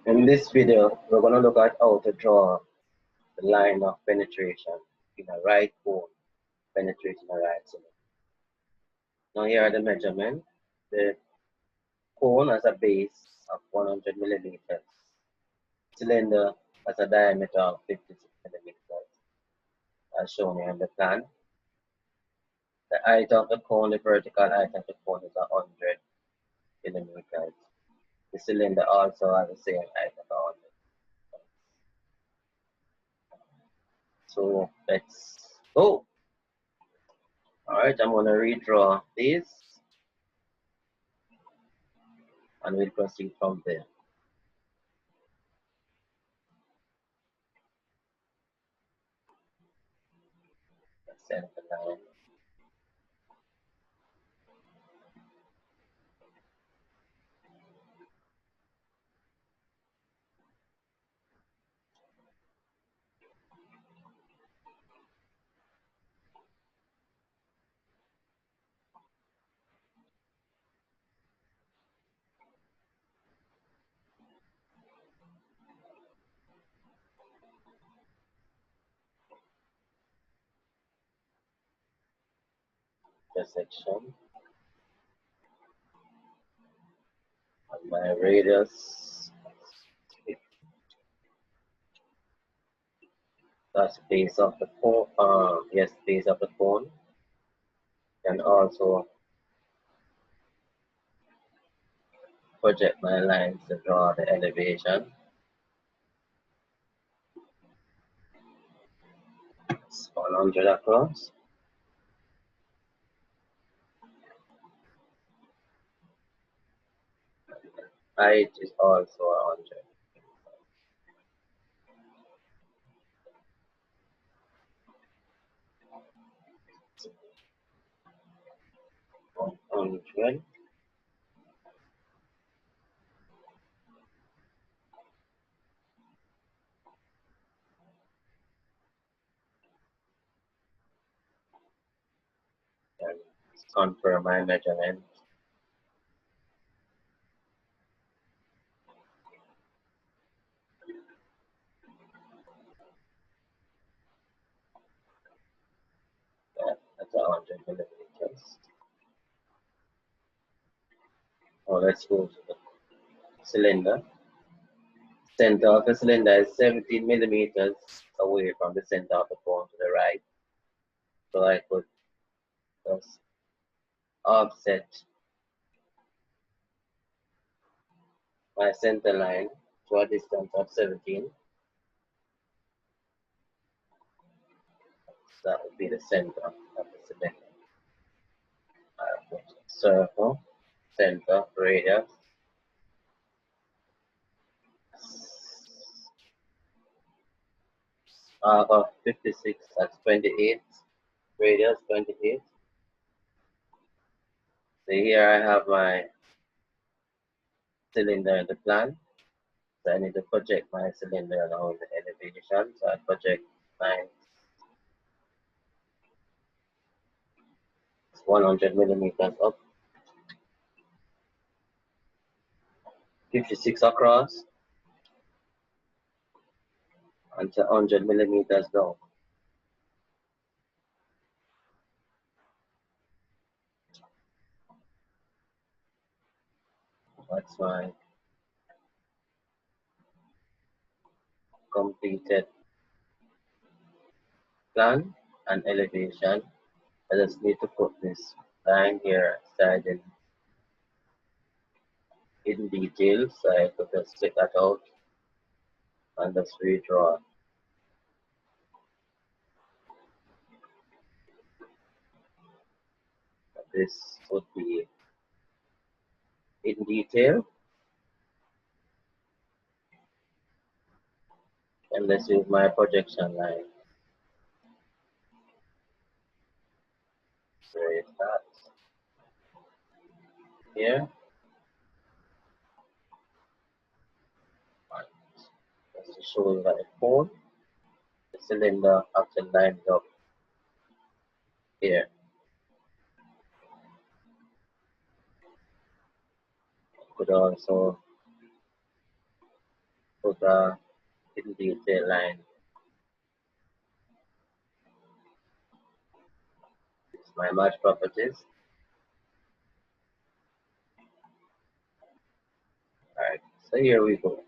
In this video, we're going to look at how to draw the line of penetration in a right cone penetrating a right cylinder. Now here are the measurements. The cone has a base of 100 millimeters. Cylinder has a diameter of 56 millimeters, as shown here in the plan. The height of the cone, the vertical height of the cone is 100 millimeters. The cylinder also has the same height of 100. So let's go. Alright, I'm going to redraw this and we'll proceed from there. Center line. Intersection. And my radius. That's base of the cone. Yes, base of the cone. And also project my lines to draw the elevation. It's 100 across. Height is also 100. 100. And confirm my measurement. Yeah, that's 100 millimeters. Now let's go to the cylinder. Center of the cylinder is 17 millimeters away from the center of the cone to the right. So I could just offset my center line to a distance of 17. So that would be the center of the cylinder. I put circle, center, radius. Half of 56, that's 28. Radius 28. So here I have my cylinder in the plan. So I need to project my cylinder along the elevation. So I project lines 100 millimeters up, 56 across, and 100 millimeters down. That's my completed plan and elevation. I just need to put this line here side in detail, so I could just split that out and just redraw. This would be in detail, and let's use my projection line. So it's that here. Just to show you that the cone, the cylinder actually lines up here. Could also put a little detail line. It's my match properties. Alright, so here we go.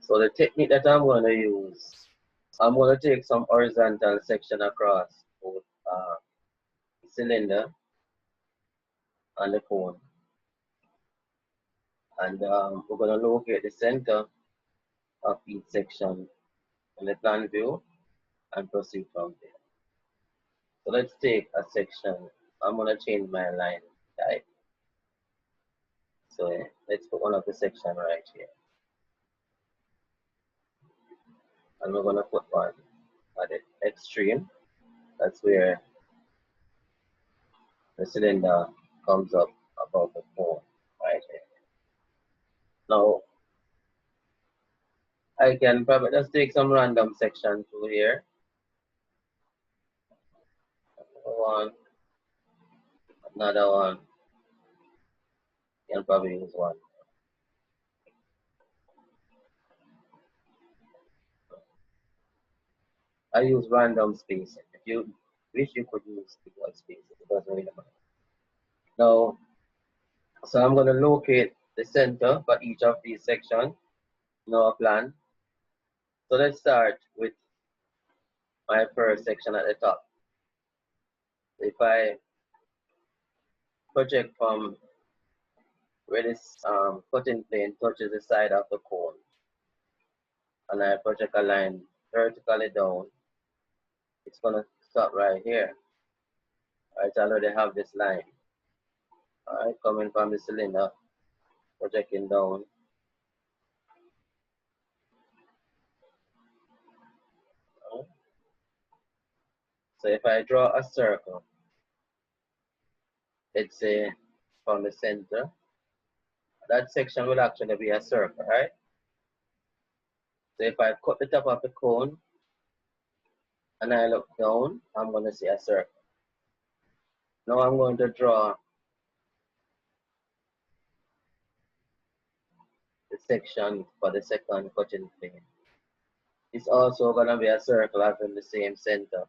So the technique that I'm going to use, I'm going to take some horizontal section across both the cylinder and the cone. And we're going to locate the center of each section in the plan view and proceed from there. So let's take a section. I'm going to change my line type. So let's put one of the section right here. And we're going to put one at the extreme. That's where the cylinder comes up above the cone right here. Now, I can probably just take some random section through here. One, another one. Can probably use one. I use random spacing. If you wish, you could use equal spacing. It doesn't really matter. Now, so I'm going to locate the center for each of these sections in our plan. So let's start with my first section at the top. If I project from where this cutting plane touches the side of the cone, and I project a line vertically down, it's going to stop right here. Alright, I already have this line. Alright, coming from the cylinder, projecting down. So if I draw a circle, let's say from the center, that section will actually be a circle, right? So if I cut the top of the cone and I look down, I'm going to see a circle. Now I'm going to draw the section for the second cutting plane. It's also going to be a circle having the same center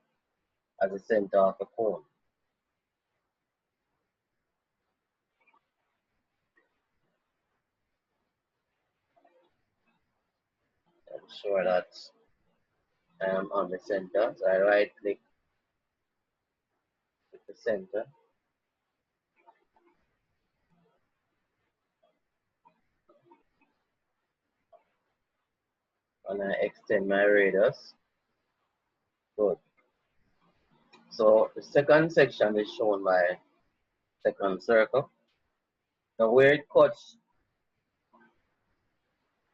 as the center of the cone. Ensure that I am on the center. So I right click with the center. And I extend my radius. Good. So the second section is shown by second circle. Now where it cuts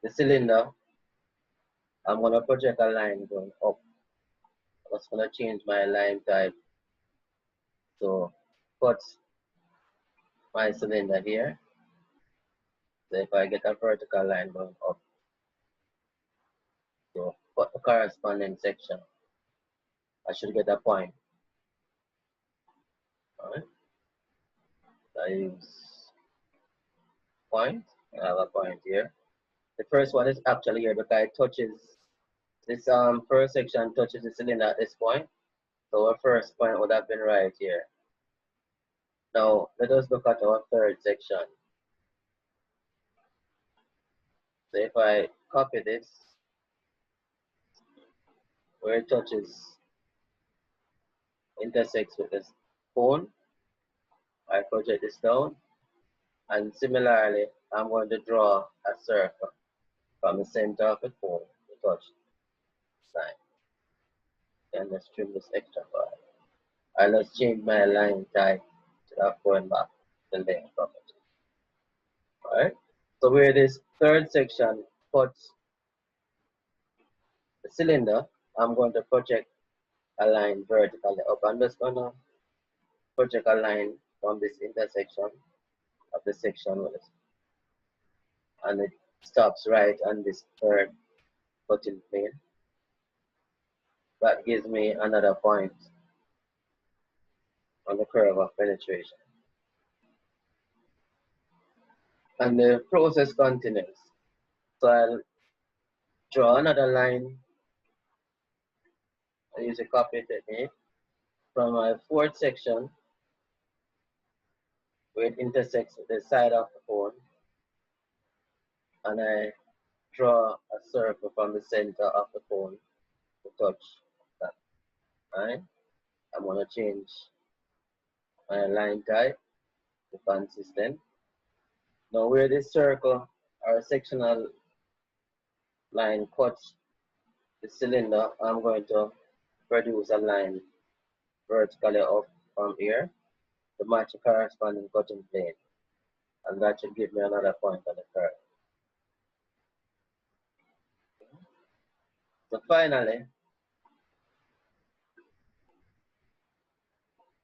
the cylinder, I'm going to project a line going up. I'm just going to change my line type. So cut my cylinder here. So if I get a vertical line going up, so cut the corresponding section, I should get a point. Alright. I use point. I have a point here. The first one is actually here because it touches this first section touches the cylinder at this point. So our first point would have been right here. Now let us look at our third section. So if I copy this, where it touches, intersects with this cone, I project this down, and similarly, I'm going to draw a circle from the center of the cone to touch this line. Then let's trim this extra part. And let's change my line type to that going back to the length property. Alright? So where this third section cuts the cylinder, I'm going to project a line vertically up. I'm just going to project a line from this intersection of the section with this. And it stops right on this third cutting plane. That gives me another point on the curve of penetration. And the process continues. So I'll draw another line. I use a copy technique from my fourth section where it intersects with the side of the cone, and I draw a circle from the center of the cone to touch that. Right? I'm going to change my line type to consistent. Now where this circle or sectional line cuts the cylinder, I'm going to produce a line vertically up from here to match the corresponding cutting plane. And that should give me another point on the curve. So finally,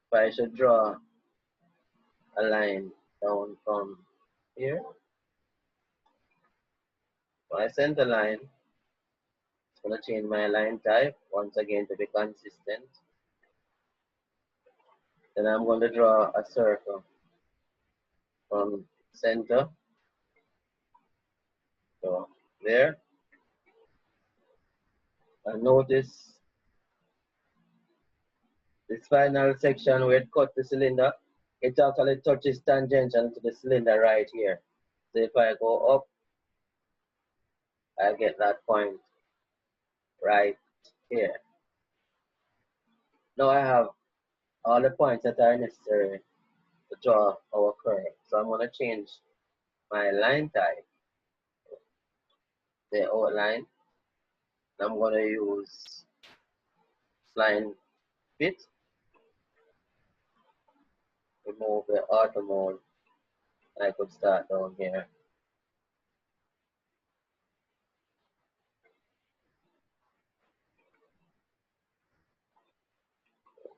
if I should draw a line down from here, my center line, I'm going to change my line type once again to be consistent. Then I'm going to draw a circle from center to there. And notice this final section where it cut the cylinder, it actually touches tangential to the cylinder right here. So if I go up, I get that point right here. Now I have all the points that are necessary to draw our curve. So I'm going to change my line type, the outline. I'm going to use line fit, remove the auto mode. I could start down here.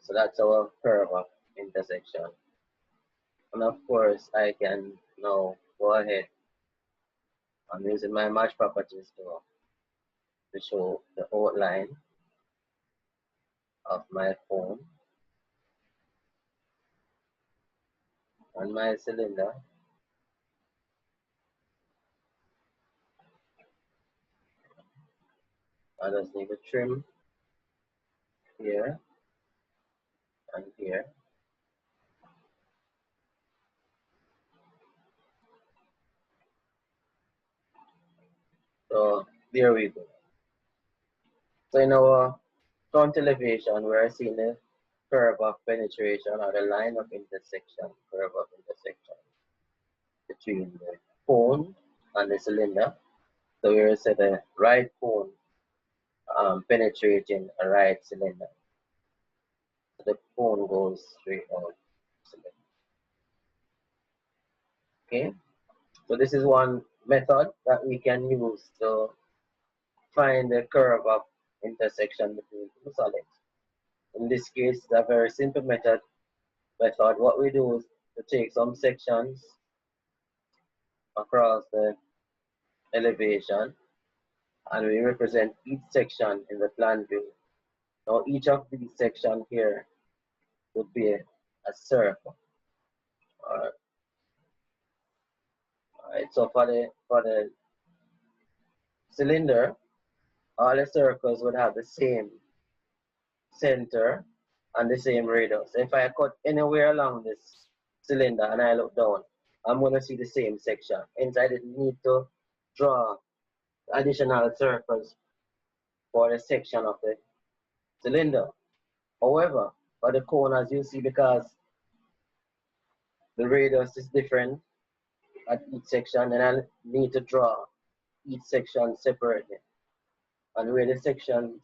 So that's our curve of intersection. And of course, I can now go ahead. I'm using my match properties to show the outline of my cone and my cylinder. I just need to trim here and here. So there we go. So in our front elevation, we're seeing the curve of penetration or the line of intersection, curve of intersection between the cone and the cylinder. So we're set the right cone penetrating a right cylinder. So the cone goes straight out. Okay, so this is one method that we can use to find the curve of intersection between two solids. In this case, it's a very simple method. What we do is to take some sections across the elevation and we represent each section in the plan view. Now each of these sections here would be a circle. Alright, so for the cylinder, all the circles would have the same center and the same radius. If I cut anywhere along this cylinder and I look down, I'm going to see the same section. Hence, I didn't need to draw additional circles for the section of the cylinder. However, for the cone, as you see, because the radius is different at each section, then I need to draw each section separately. And where the sections,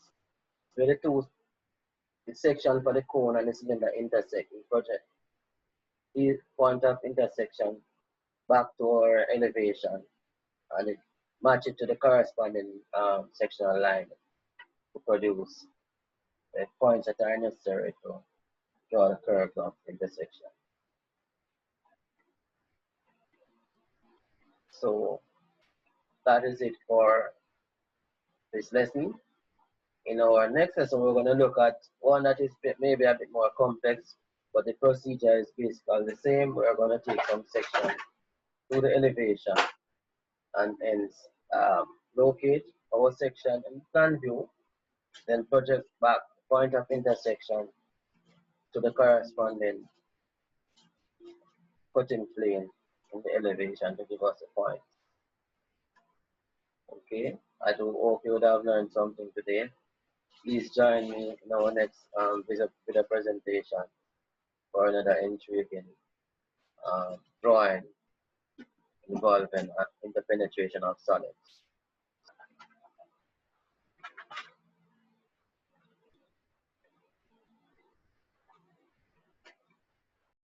where the section for the cone and the cylinder intersect, we project the point of intersection back to our elevation and it match it to the corresponding sectional line to produce the points that are necessary to draw the curve of intersection. So that is it for this lesson. In our next lesson, we're going to look at one that is maybe a bit more complex, but the procedure is basically the same. We're going to take some sections to the elevation and hence locate our section in plan view, then project back point of intersection to the corresponding cutting plane in the elevation to give us a point. Okay, I do hope you would have learned something today. Please join me in our next video presentation for another intriguing drawing involving interpenetration of solids.